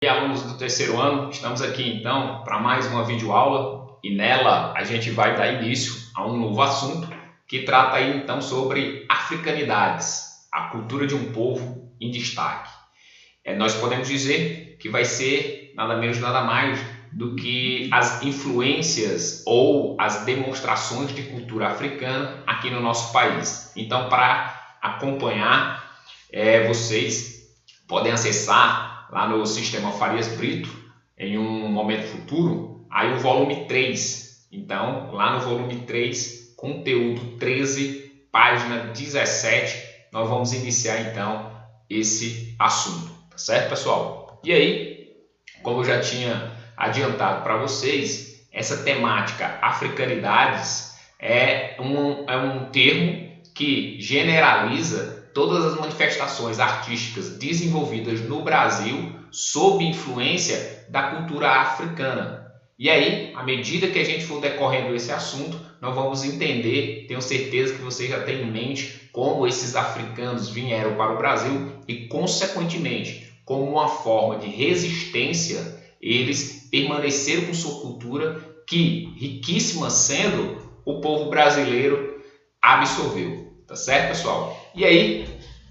E alunos do terceiro ano, estamos aqui então para mais uma videoaula e nela a gente vai dar início a um novo assunto que trata aí então sobre africanidades, a cultura de um povo em destaque. Nós podemos dizer que vai ser nada menos nada mais do que as influências ou as demonstrações de cultura africana aqui no nosso país. Então, para acompanhar, vocês podem acessar lá no sistema Farias Brito, em um momento futuro, aí o volume 3. Então, lá no volume 3, conteúdo 13, página 17, nós vamos iniciar então esse assunto, tá certo, pessoal? E aí, como eu já tinha adiantado para vocês, essa temática africanidades é um termo que generaliza todas as manifestações artísticas desenvolvidas no Brasil sob influência da cultura africana. E aí, à medida que a gente for decorrendo esse assunto, nós vamos entender, tenho certeza que vocês já têm em mente como esses africanos vieram para o Brasil e, consequentemente, como uma forma de resistência, eles permaneceram com sua cultura que, riquíssima sendo, o povo brasileiro absorveu. Tá certo, pessoal? E aí,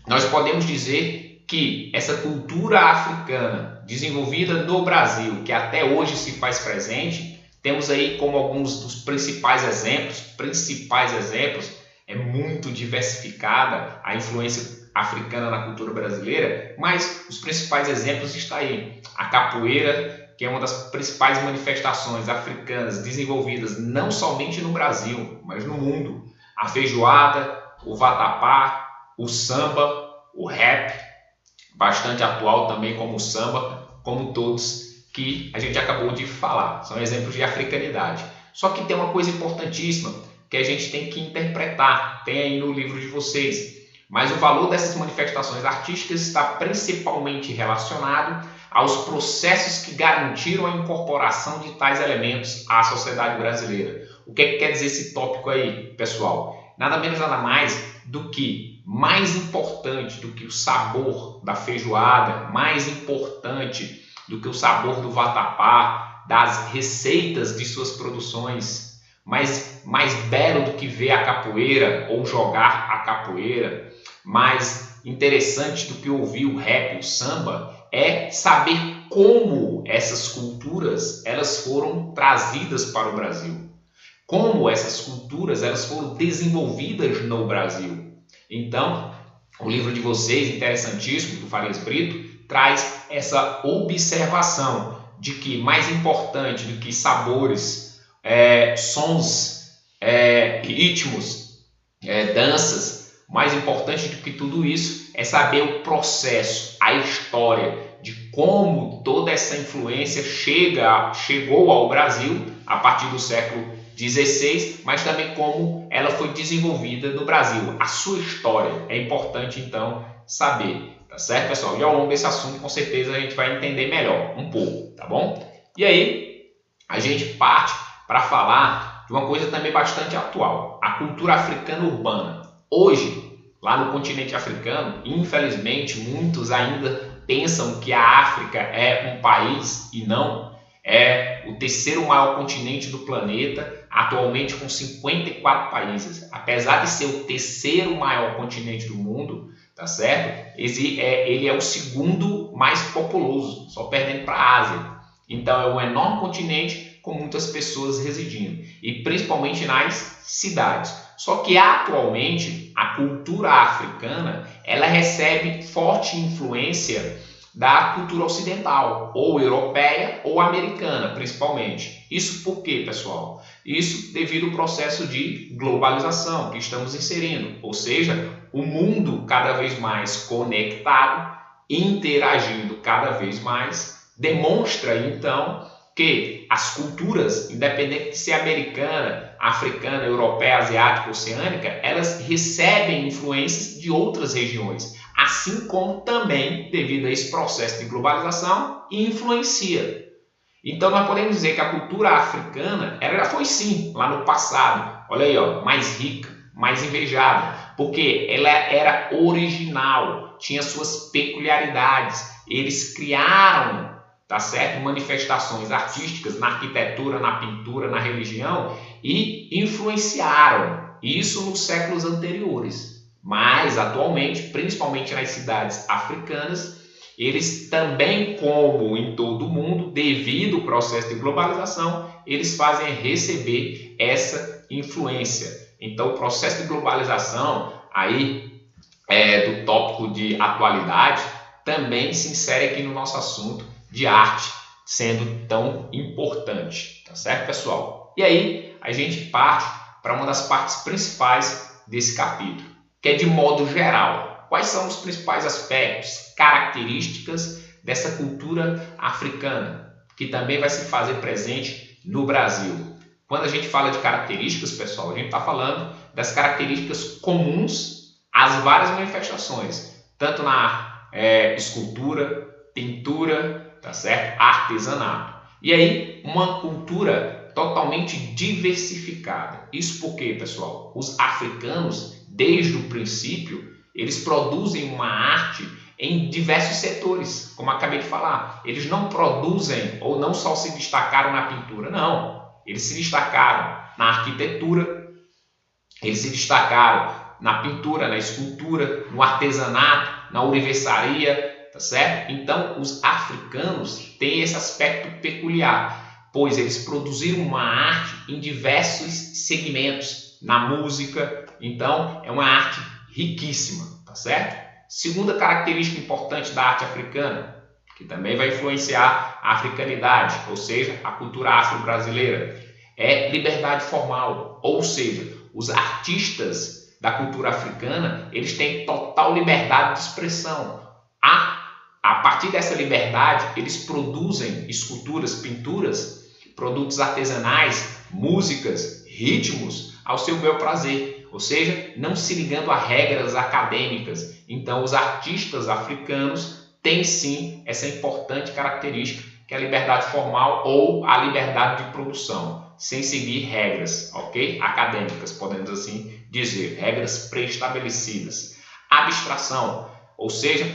nós podemos dizer que essa cultura africana desenvolvida no Brasil, que até hoje se faz presente, temos aí como alguns dos principais exemplos, é muito diversificada a influência africana na cultura brasileira, mas os principais exemplos estão aí. A capoeira, que é uma das principais manifestações africanas desenvolvidas não somente no Brasil, mas no mundo. A feijoada, o vatapá, o samba, o rap, bastante atual também como o samba, como todos que a gente acabou de falar. São exemplos de africanidade. Só que tem uma coisa importantíssima que a gente tem que interpretar, tem aí no livro de vocês. Mas o valor dessas manifestações artísticas está principalmente relacionado aos processos que garantiram a incorporação de tais elementos à sociedade brasileira. O que quer dizer esse tópico aí, pessoal? Nada menos, nada mais do que mais importante do que o sabor da feijoada, mais importante do que o sabor do vatapá, das receitas de suas produções, mais belo do que ver a capoeira ou jogar a capoeira, mais interessante do que ouvir o rap, o samba, é saber como essas culturas elas foram trazidas para o Brasil. Como essas culturas elas foram desenvolvidas no Brasil. Então, o livro de vocês, interessantíssimo, do Farias Brito, traz essa observação de que mais importante do que sabores, sons, ritmos, danças, mais importante do que tudo isso é saber o processo, a história de como toda essa influência chegou ao Brasil a partir do século 16, mas também como ela foi desenvolvida no Brasil. A sua história é importante, então, saber, tá certo, pessoal? E ao longo desse assunto, com certeza, a gente vai entender melhor um pouco, tá bom? E aí, a gente parte para falar de uma coisa também bastante atual, a cultura africana urbana. Hoje, lá no continente africano, infelizmente, muitos ainda pensam que a África é um país e não. É o terceiro maior continente do planeta, atualmente com 54 países. Apesar de ser o terceiro maior continente do mundo, tá certo? Ele é o segundo mais populoso, só perdendo para a Ásia. Então é um enorme continente com muitas pessoas residindo, e principalmente nas cidades. Só que atualmente a cultura africana ela recebe forte influência da cultura ocidental, ou europeia ou americana, principalmente. Isso por quê, pessoal? Isso devido ao processo de globalização que estamos inserindo, ou seja, o mundo cada vez mais conectado, interagindo cada vez mais, demonstra então que as culturas, independente de ser americana, africana, europeia, asiática, oceânica, elas recebem influências de outras regiões, assim como também, devido a esse processo de globalização, influencia. Então, nós podemos dizer que a cultura africana, ela já foi sim, lá no passado, olha aí, ó, mais rica, mais invejada, porque ela era original, tinha suas peculiaridades, eles criaram, tá certo? Manifestações artísticas na arquitetura, na pintura, na religião e influenciaram isso nos séculos anteriores. Mas atualmente, principalmente nas cidades africanas, eles também, como em todo o mundo, devido ao processo de globalização, eles fazem receber essa influência. Então, o processo de globalização aí do tópico de atualidade também se insere aqui no nosso assunto de arte, sendo tão importante, tá certo, pessoal? E aí a gente parte para uma das partes principais desse capítulo, que é de modo geral. Quais são os principais aspectos, características dessa cultura africana, que também vai se fazer presente no Brasil? Quando a gente fala de características, pessoal, a gente está falando das características comuns às várias manifestações, tanto na escultura, pintura, tá certo? Artesanato. E aí, uma cultura totalmente diversificada. Isso porque, pessoal, os africanos, desde o princípio, eles produzem uma arte em diversos setores, como acabei de falar. Eles não produzem ou não só se destacaram na pintura, não. Eles se destacaram na arquitetura, eles se destacaram na pintura, na escultura, no artesanato, na ourivesaria, tá certo? Então, os africanos têm esse aspecto peculiar, pois eles produziram uma arte em diversos segmentos, na música. Então, é uma arte riquíssima, tá certo? Segunda característica importante da arte africana, que também vai influenciar a africanidade, ou seja, a cultura afro-brasileira, é liberdade formal, ou seja, os artistas da cultura africana, eles têm total liberdade de expressão. A partir dessa liberdade, eles produzem esculturas, pinturas, produtos artesanais, músicas, ritmos ao seu bel prazer, ou seja, não se ligando a regras acadêmicas. Então, os artistas africanos têm sim essa importante característica, que é a liberdade formal ou a liberdade de produção, sem seguir regras, ok? Acadêmicas, podemos assim dizer, regras pré-estabelecidas. Abstração, ou seja,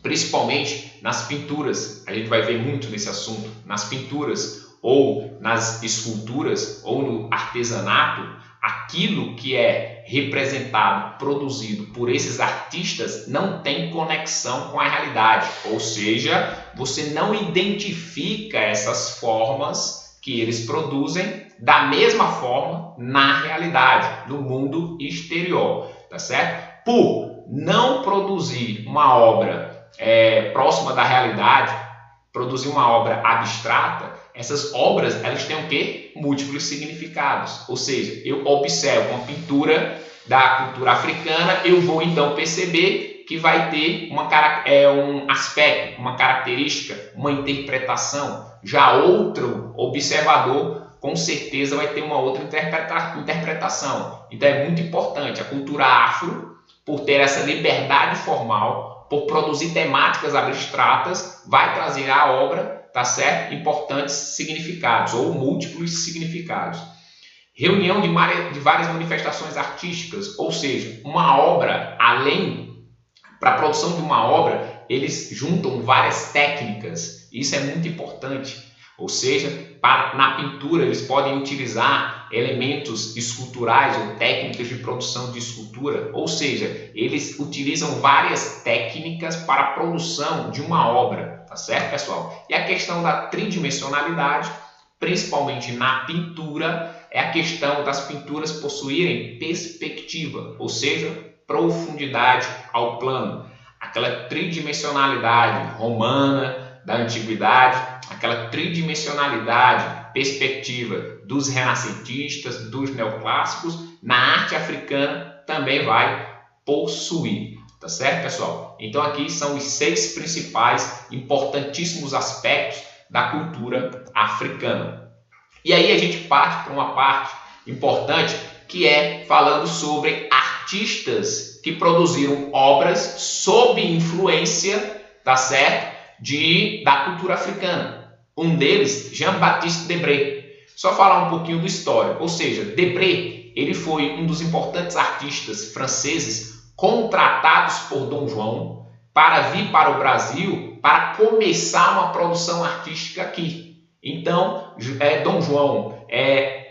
principalmente nas pinturas, a gente vai ver muito nesse assunto, nas pinturas ou nas esculturas ou no artesanato, aquilo que é representado, produzido por esses artistas não tem conexão com a realidade, ou seja, você não identifica essas formas que eles produzem da mesma forma na realidade, no mundo exterior, tá certo? Por não produzir uma obra próxima da realidade, produzir uma obra abstrata, essas obras elas têm o quê? Múltiplos significados. Ou seja, eu observo uma pintura da cultura africana, eu vou então perceber que vai ter um aspecto, uma característica, uma interpretação. Já outro observador, com certeza, vai ter uma outra interpretação. Então é muito importante a cultura afro, por ter essa liberdade formal, por produzir temáticas abstratas, vai trazer à obra, tá certo? Importantes significados ou múltiplos significados. Reunião de várias manifestações artísticas, ou seja, uma obra, para a produção de uma obra, eles juntam várias técnicas. Isso é muito importante. Ou seja, na pintura eles podem utilizar elementos esculturais ou técnicas de produção de escultura, ou seja, eles utilizam várias técnicas para a produção de uma obra, tá certo, pessoal? E a questão da tridimensionalidade, principalmente na pintura, é a questão das pinturas possuírem perspectiva, ou seja, profundidade ao plano. Aquela tridimensionalidade romana, da antiguidade, aquela tridimensionalidade, perspectiva dos renascentistas, dos neoclássicos, na arte africana também vai possuir, tá certo, pessoal? Então aqui são os 6 principais, importantíssimos aspectos da cultura africana. E aí a gente parte para uma parte importante, que é falando sobre artistas que produziram obras sob influência, tá certo? Da cultura africana. Um deles, Jean-Baptiste Debré. Só falar um pouquinho do histórico, ou seja, Debré, ele foi um dos importantes artistas franceses contratados por Dom João para vir para o Brasil para começar uma produção artística aqui. Então, Dom João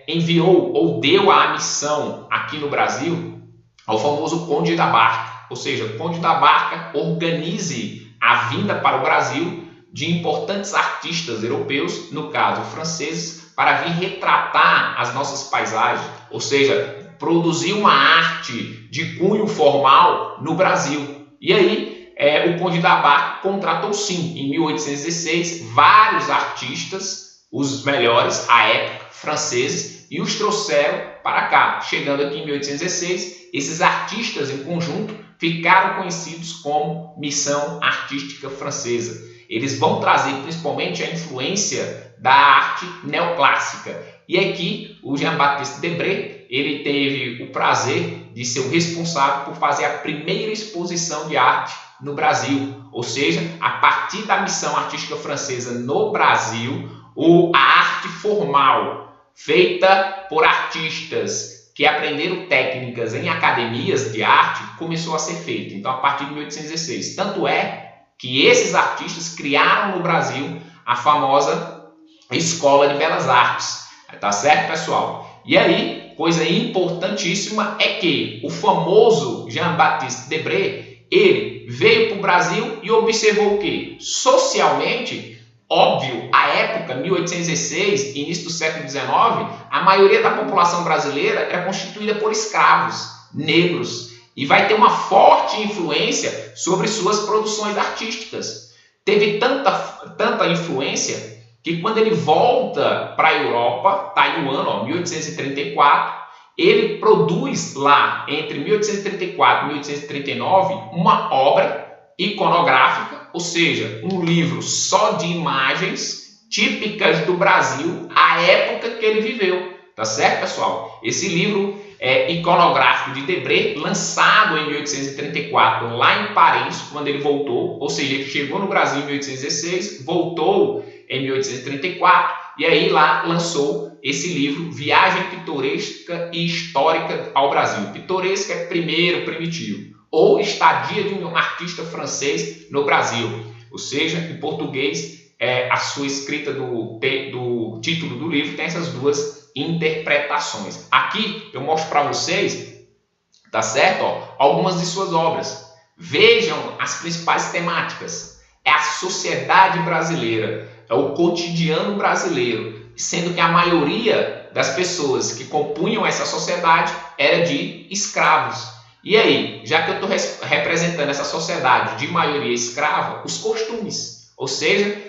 enviou ou deu a missão aqui no Brasil ao famoso Conde da Barca, ou seja, o Conde da Barca organize a vinda para o Brasil de importantes artistas europeus, no caso franceses, para vir retratar as nossas paisagens, ou seja, produzir uma arte de cunho formal no Brasil. E aí, o Conde da Barca contratou sim, em 1816, vários artistas, os melhores à época, franceses, e os trouxeram para cá. Chegando aqui em 1816, esses artistas em conjunto ficaram conhecidos como Missão Artística Francesa. Eles vão trazer principalmente a influência da arte neoclássica. E aqui o Jean-Baptiste Debré, ele teve o prazer de ser o responsável por fazer a primeira exposição de arte no Brasil. Ou seja, a partir da Missão Artística Francesa no Brasil, a arte formal feita por artistas que aprenderam técnicas em academias de arte começou a ser feita. Então, a partir de 1816. Tanto é que esses artistas criaram no Brasil a famosa Escola de Belas Artes. Tá certo, pessoal? E aí, coisa importantíssima é que o famoso Jean-Baptiste Debré, ele veio para o Brasil e observou o quê? Socialmente, óbvio, à época, 1816, início do século XIX, a maioria da população brasileira era constituída por escravos negros e vai ter uma forte influência sobre suas produções artísticas. Teve tanta influência que quando ele volta para a Europa, está em ano 1834, ele produz lá, entre 1834 e 1839, uma obra iconográfica, ou seja, um livro só de imagens típicas do Brasil à época que ele viveu. Tá certo, pessoal? Esse livro iconográfico de Debré, lançado em 1834 lá em Paris, quando ele voltou, ou seja, ele chegou no Brasil em 1816, voltou em 1834 e aí lá lançou esse livro Viagem Pitoresca e Histórica ao Brasil. Pitoresca é primeiro, primitivo, ou Estadia de um Artista Francês no Brasil, ou seja, em português, a sua escrita do título do livro tem essas duas interpretações. Aqui eu mostro para vocês, tá certo? Algumas de suas obras. Vejam as principais temáticas. É a sociedade brasileira, é o cotidiano brasileiro, sendo que a maioria das pessoas que compunham essa sociedade era de escravos. E aí, já que eu estou representando essa sociedade de maioria escrava, os costumes, ou seja,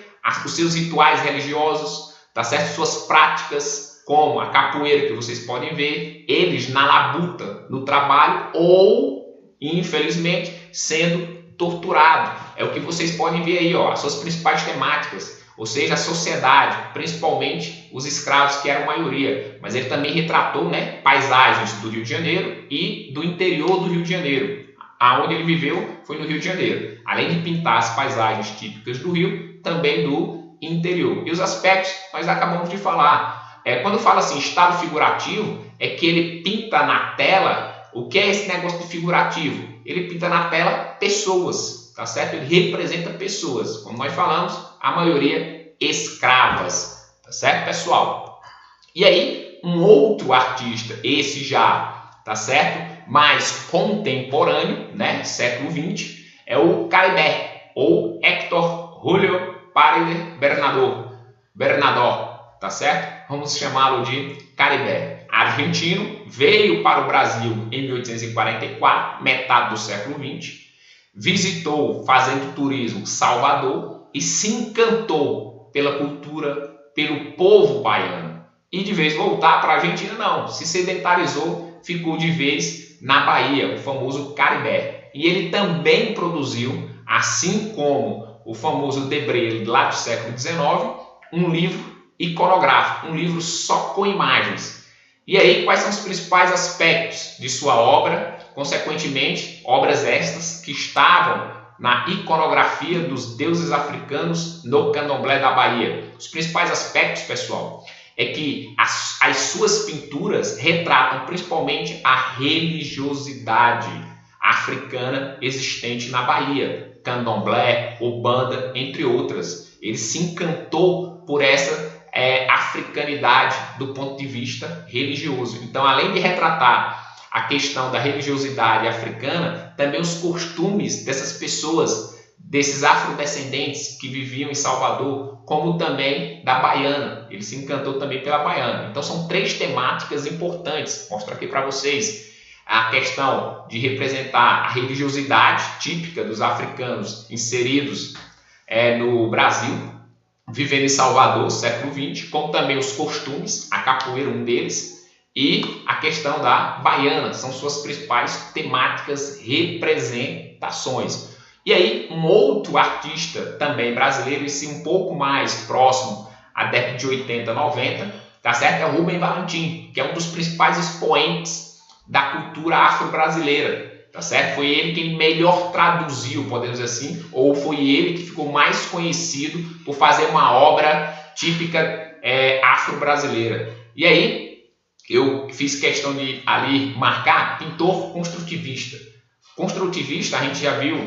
os seus rituais religiosos, tá certo? Suas práticas, como a capoeira que vocês podem ver, eles na labuta, no trabalho ou, infelizmente, sendo torturado. É o que vocês podem ver aí, as suas principais temáticas, ou seja, a sociedade, principalmente os escravos que eram maioria, mas ele também retratou, paisagens do Rio de Janeiro e do interior do Rio de Janeiro. Aonde ele viveu foi no Rio de Janeiro. Além de pintar as paisagens típicas do Rio, também do interior. E os aspectos nós acabamos de falar. Quando fala assim, estado figurativo, é que ele pinta na tela. O que é esse negócio de figurativo? Ele pinta na tela pessoas, tá certo? Ele representa pessoas, como nós falamos, a maioria escravas, tá certo, pessoal? E aí, um outro artista, esse já, tá certo? Mais contemporâneo, século XX, é o Caribé, ou Héctor Julio Paredes Bernadó, tá certo? Vamos chamá-lo de Caribé. Argentino, veio para o Brasil em 1844, metade do século XX, visitou, fazendo turismo, Salvador e se encantou pela cultura, pelo povo baiano. E de vez voltar para a Argentina, não, se sedentarizou, ficou de vez na Bahia, o famoso Caribé. E ele também produziu, assim como o famoso Debré lá do século XIX, um livro iconográfico, um livro só com imagens. E aí, quais são os principais aspectos de sua obra? Consequentemente, obras estas que estavam na iconografia dos deuses africanos no candomblé da Bahia. Os principais aspectos, pessoal, é que as suas pinturas retratam principalmente a religiosidade africana existente na Bahia. candomblé ou banda, entre outras. Ele se encantou por essa africanidade do ponto de vista religioso. Então, além de retratar a questão da religiosidade africana, também os costumes dessas pessoas, desses afrodescendentes que viviam em Salvador, como também da baiana. Ele se encantou também pela baiana. Então, são 3 temáticas importantes. Mostro aqui para vocês a questão de representar a religiosidade típica dos africanos inseridos no Brasil, vivendo em Salvador, século XX, como também os costumes, a capoeira, um deles, e a questão da baiana, são suas principais temáticas, representações. E aí, um outro artista também brasileiro, e sim um pouco mais próximo à década de 80, 90, tá certo? É o Rubem Valentim, que é um dos principais expoentes da cultura afro-brasileira. Tá certo? Foi ele quem melhor traduziu, podemos dizer assim, ou foi ele que ficou mais conhecido por fazer uma obra típica afro-brasileira. E aí, eu fiz questão de ali marcar pintor construtivista. Construtivista, a gente já viu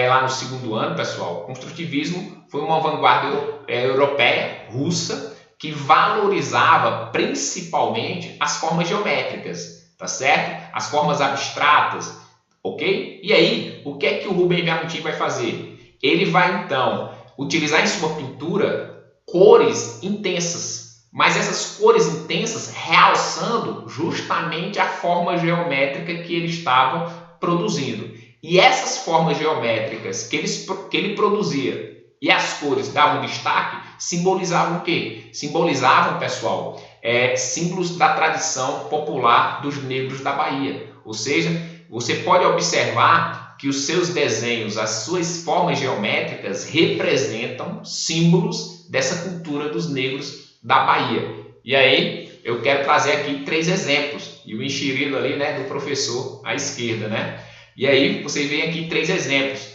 lá no 2º ano, pessoal. Construtivismo foi uma vanguarda europeia, russa, que valorizava principalmente as formas geométricas, tá certo? As formas abstratas. Ok? E aí, o que é que o Rubem Valentim vai fazer? Ele vai, então, utilizar em sua pintura cores intensas, mas essas cores intensas realçando justamente a forma geométrica que ele estava produzindo. E essas formas geométricas que ele produzia e as cores davam destaque, simbolizavam o quê? Simbolizavam, pessoal, símbolos da tradição popular dos negros da Bahia. Ou seja, você pode observar que os seus desenhos, as suas formas geométricas representam símbolos dessa cultura dos negros da Bahia. E aí, eu quero trazer aqui 3 exemplos. E o enxerido ali, né, do professor à esquerda, né? E aí, você vê aqui 3 exemplos.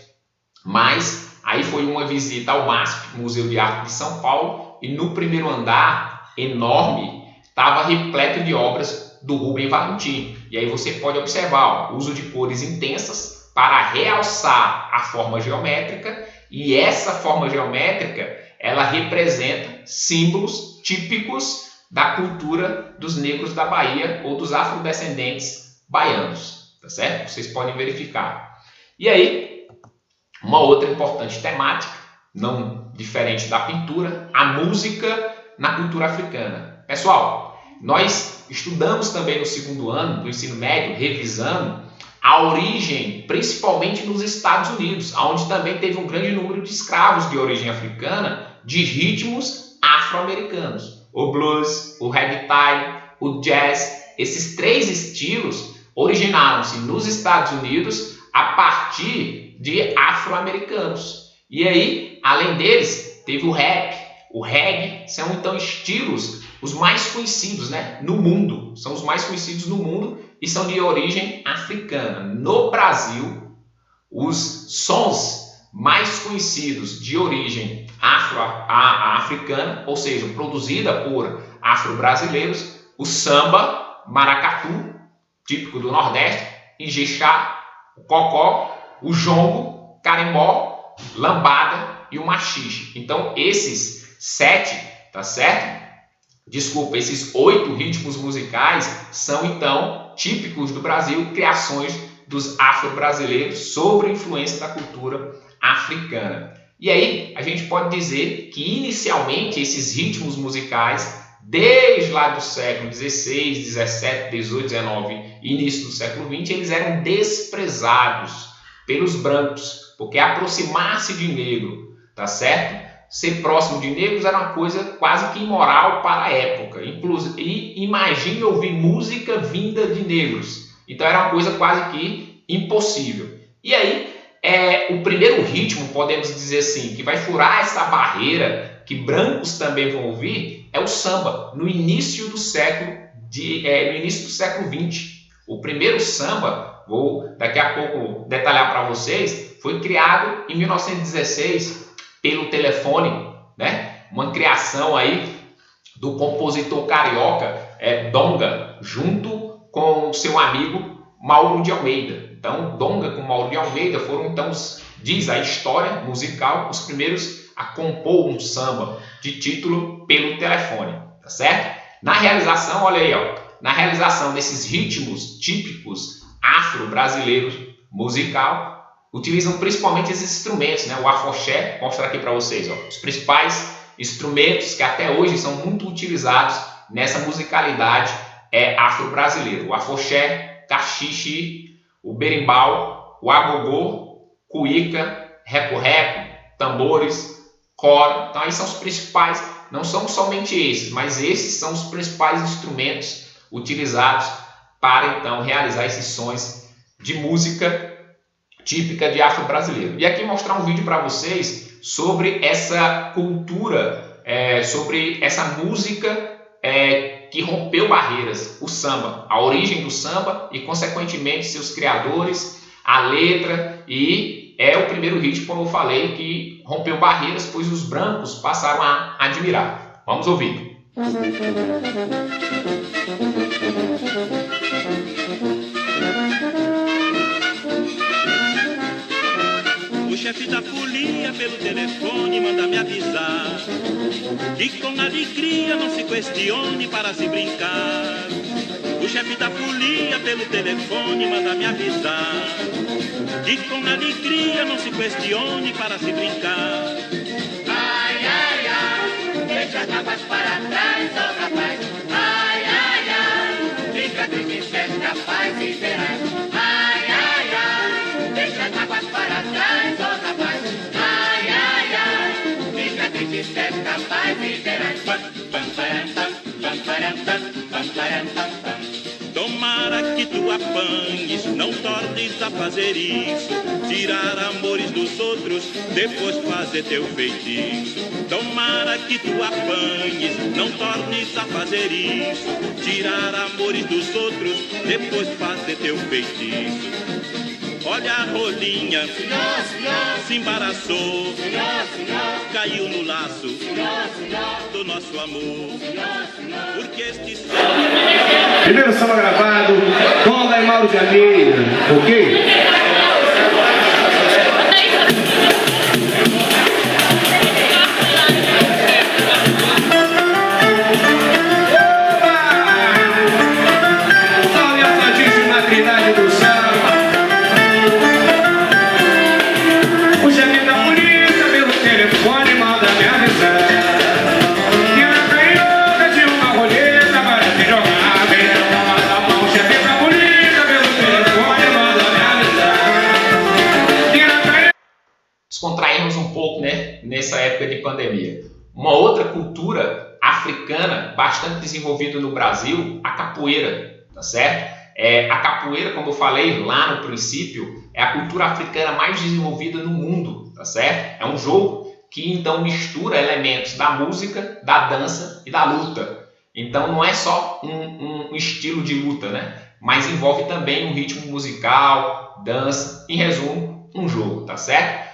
Mas, aí foi uma visita ao MASP, Museu de Arte de São Paulo, e no primeiro andar, enorme, estava repleto de obras do Rubem Valentim. E aí você pode observar o uso de cores intensas para realçar a forma geométrica, e essa forma geométrica ela representa símbolos típicos da cultura dos negros da Bahia ou dos afrodescendentes baianos, tá certo? Vocês podem verificar. E aí, uma outra importante temática, não diferente da pintura, a música na cultura africana. Pessoal, nós estudamos também no 2º ano do ensino médio, revisando a origem, principalmente nos Estados Unidos, onde também teve um grande número de escravos de origem africana, de ritmos afro-americanos. O blues, o ragtime, o jazz, esses 3 estilos originaram-se nos Estados Unidos a partir de afro-americanos. E aí, além deles, teve o rap, o reggae, são então estilos os mais conhecidos, né, no mundo. São os mais conhecidos no mundo e são de origem africana. No Brasil, os sons mais conhecidos de origem africana, ou seja, produzida por afro-brasileiros, o samba, maracatu, típico do Nordeste, Ijexá, o cocó, o jongo, carimbó, lambada e o machixe. Então, esses 7, tá certo? Desculpa, esses 8 ritmos musicais são, então, típicos do Brasil, criações dos afro-brasileiros sobre a influência da cultura africana. E aí, a gente pode dizer que, inicialmente, esses ritmos musicais, desde lá do século XVI, XVII, XVIII, XIX e início do século XX, eles eram desprezados pelos brancos, porque aproximar-se de negro, tá certo? Ser próximo de negros era uma coisa quase que imoral para a época. E imagine ouvir música vinda de negros. Então era uma coisa quase que impossível. E aí, o primeiro ritmo, podemos dizer assim, que vai furar essa barreira que brancos também vão ouvir, é o samba, no início do século XX. O primeiro samba, vou daqui a pouco detalhar para vocês, foi criado em 1916 pelo telefone, né? Uma criação aí do compositor carioca Donga, junto com o seu amigo Mauro de Almeida. Então, Donga com Mauro de Almeida foram então os diz a história musical, os primeiros a compor um samba de título pelo telefone, tá certo? Na realização, olha aí, ó, na realização desses ritmos típicos afro-brasileiros musical, utilizam principalmente esses instrumentos, né? O afoxé, vou mostrar aqui para vocês, ó, os principais instrumentos que até hoje são muito utilizados nessa musicalidade afro-brasileira: o afoxé, caxixe, o berimbau, o agogô, cuíca, reco-reco, tambores, coro. Então aí são os principais, não são somente esses, mas esses são os principais instrumentos utilizados para então realizar esses sons de música típica de afro-brasileiro. E aqui mostrar um vídeo para vocês sobre essa cultura, sobre essa música que rompeu barreiras, o samba, a origem do samba e consequentemente seus criadores, a letra, e é o primeiro ritmo, como eu falei, que rompeu barreiras, pois os brancos passaram a admirar. Vamos ouvir. O chefe da folia pelo telefone manda me avisar que com alegria não se questione para se brincar. O chefe da folia pelo telefone manda me avisar que com alegria não se questione para se brincar. Ai, ai, ai, deixa as mágoas para trás, oh rapaz. Ai, ai, ai, fica triste se és capaz e verás. Ai, ai, ai, deixa as mágoas para trás, oh rapaz. Ai, ai, ai, fica triste se és capaz e verás. Tomara que tu apanhes, não tornes a fazer isso. Tirar amores dos outros, depois fazer teu feitiço. Tomara que tu apanhes, não tornes a fazer isso. Tirar amores dos outros, depois fazer teu feitiço. Olha a rolinha, Senhor, senhor, se embaraçou, senhor, senhor, caiu no laço senhor, senhor, do nosso amor. senhor, senhor. Porque este Primeiro samba gravado com o Mauro de Almeida, ok? Olha a santíssima trindade do samba. O chefe da polícia pelo telefone manda me avisar que na canhota de uma roleta agora se jogar bem na palma da mão. O chefe da polícia pelo telefone manda me avisar que na canhota... Descontrairmos um pouco, né, nessa época de pandemia. Uma outra cultura africana bastante desenvolvida no Brasil, a capoeira, tá certo? A capoeira, como eu falei lá no princípio, é a cultura africana mais desenvolvida no mundo, tá certo? É um jogo que então mistura elementos da música, da dança e da luta. Então não é só um estilo de luta, né? Mas envolve também um ritmo musical, dança, em resumo, um jogo, tá certo?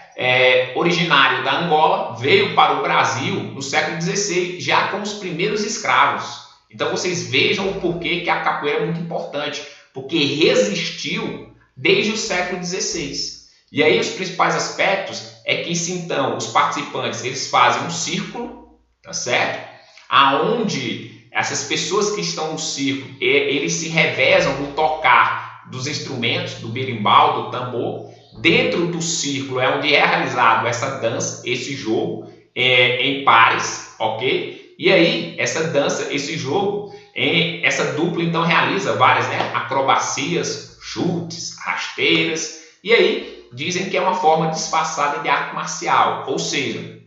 Originário da Angola, veio para o Brasil no século XVI, já com os primeiros escravos. Então vocês vejam o porquê que a capoeira é muito importante, porque resistiu desde o século XVI. E aí os principais aspectos é que então os participantes eles fazem um círculo, tá certo? Aonde essas pessoas que estão no círculo, eles se revezam no tocar dos instrumentos, do berimbau, do tambor. Dentro do círculo é onde é realizado essa dança, esse jogo, em pares, ok? E aí, essa dança, esse jogo, essa dupla então realiza várias, né, acrobacias, chutes, rasteiras, e aí dizem que é uma forma disfarçada de arte marcial, ou seja,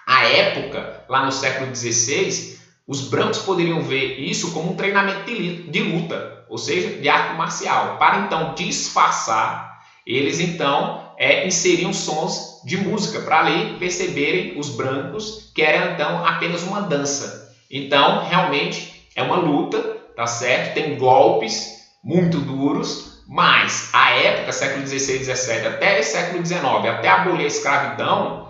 à época, lá no século XVI, os brancos poderiam ver isso como um treinamento de luta, ou seja, de arte marcial, para então disfarçar. Eles então inseriam sons de música para ali perceberem os brancos que era então apenas uma dança. Então realmente é uma luta, tá certo? Tem golpes muito duros, mas a época, século XVI, XVII até século XIX, até abolir a escravidão,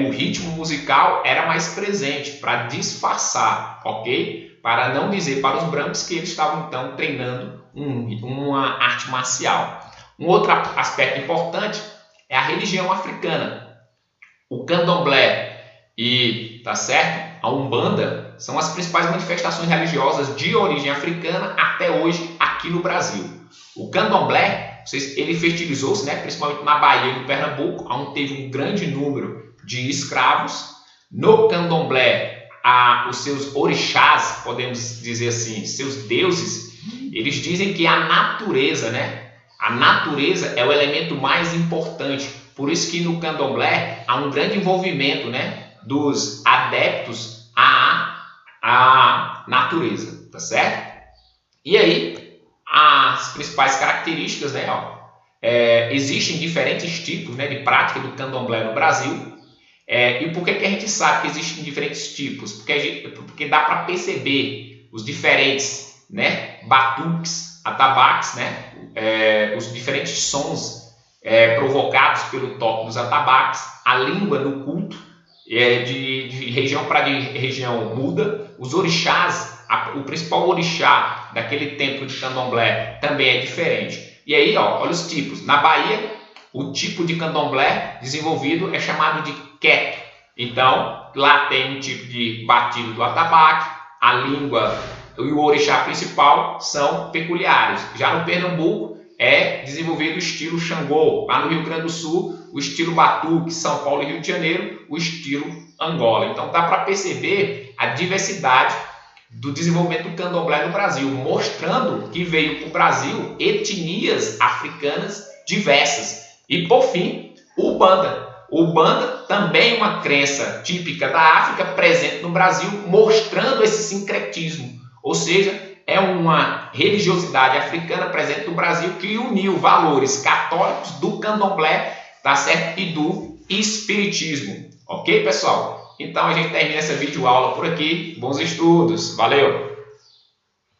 o ritmo musical era mais presente para disfarçar, ok? Para não dizer para os brancos que eles estavam então treinando uma arte marcial. Um outro aspecto importante é a religião africana. O candomblé e, tá certo, a umbanda são as principais manifestações religiosas de origem africana até hoje aqui no Brasil. O candomblé, ele fertilizou-se, né, principalmente na Bahia e no Pernambuco, onde teve um grande número de escravos. No candomblé, os seus orixás, podemos dizer assim, seus deuses, eles dizem que a natureza, né, a natureza é o elemento mais importante. Por isso que no candomblé há um grande envolvimento, né, dos adeptos à natureza, tá certo? E aí, as principais características, né, existem diferentes tipos, né, de prática do candomblé no Brasil. E por que a gente sabe que existem diferentes tipos? Porque dá para perceber os diferentes, né, batuques, atabaques, né, os diferentes sons provocados pelo toque dos atabaques, a língua no culto, de região para região muda, os orixás, o principal orixá daquele templo de candomblé também é diferente. E aí, olha os tipos. Na Bahia, o tipo de candomblé desenvolvido é chamado de queto. Então, lá tem um tipo de batido do atabaque, a língua e o orixá principal são peculiares. Já no Pernambuco, é desenvolvido o estilo Xangô. Lá no Rio Grande do Sul, o estilo Batuque. São Paulo e Rio de Janeiro, o estilo Angola. Então, dá para perceber a diversidade do desenvolvimento do candomblé no Brasil, mostrando que veio para o Brasil etnias africanas diversas. E, por fim, o Umbanda. O Umbanda também é uma crença típica da África presente no Brasil, mostrando esse sincretismo. Ou seja, é uma religiosidade africana presente no Brasil que uniu valores católicos do candomblé, tá certo? E do espiritismo. Ok, pessoal? Então a gente termina essa videoaula por aqui. Bons estudos. Valeu!